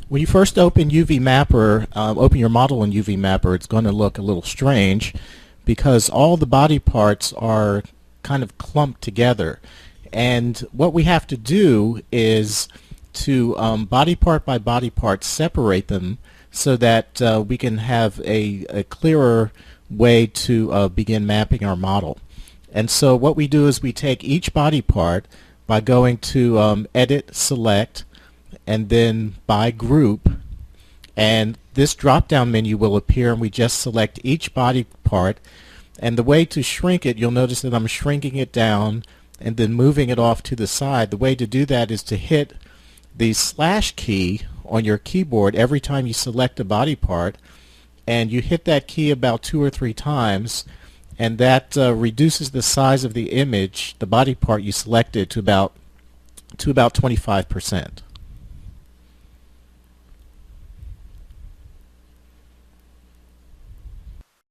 When you first open UV Mapper, open your model in UV Mapper, it's going to look a little strange because all the body parts are kind of clumped together. And what we have to do is to body part by body part separate them so that we can have a clearer way to begin mapping our model. And so what we do is we take each body part by going to Edit, Select, and then by Group, and this drop-down menu will appear, and we just select each body part. And the way to shrink it, you'll notice that I'm shrinking it down and then moving it off to the side. The way to do that is to hit the slash key on your keyboard every time you select a body part, and you hit that key about 2 or 3 times, and that reduces the size of the image, the body part you selected, to about 25%.